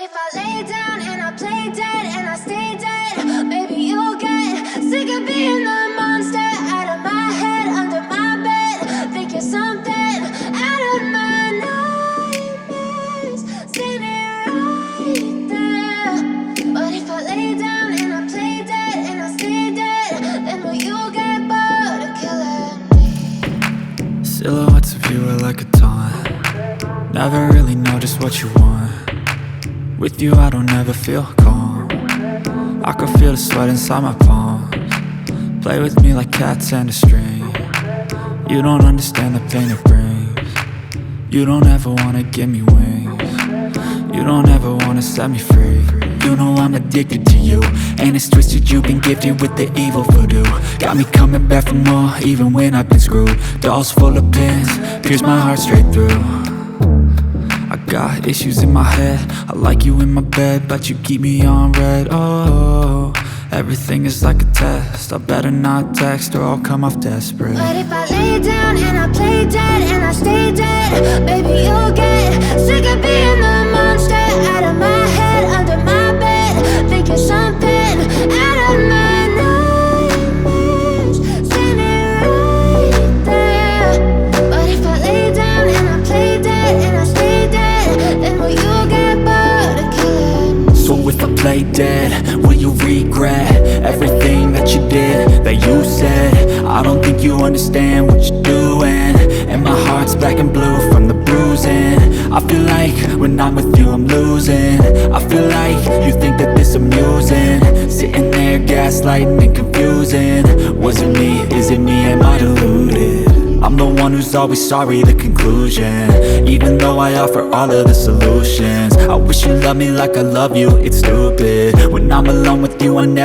if I lay down and I play dead and I stay dead, maybe you'll get sick of being the monster out of my head, under my bed. Think you're something out of my nightmares, standing right there. But if I lay down and I play dead and I stay dead, then will you get bored of killing me? Silhouettes of you are like a taunt. Never really know just what you want. With you I don't ever feel calm. I can feel the sweat inside my palms. Play with me like cats and a string. You don't understand the pain it brings. You don't ever wanna give me wings. You don't ever wanna set me free. You know I'm addicted to you, and it's twisted, you've been gifted with the evil voodoo. Got me coming back for more, even when I've been screwed. Dolls full of pins, pierce my heart straight through. I got issues in my head, I like you in my bed, but you keep me on red. Oh, everything is like a test, I better not text or I'll come off desperate. But if I lay down and I play dead and I stay dead, baby you'll get sick of being the monster out of my head, under my bed. Think you're something out of my nightmares, standing right there. But if I lay down and I play dead and I stay dead, then will you get bored of killing me? So if I play dead, will you regret everything that you did, that you said? I don't think you understand what you're doing, and my heart's black and blue from the bruising. I feel like when I'm with you I'm losing. I feel like you think that this amusing, sitting there gaslighting and confusing. Was it me? Is it me? Am I deluded? I'm the one who's always sorry, the conclusion. Even though I offer all of the solutions, I wish you loved me like I love you, it's stupid. When I'm alone with you I never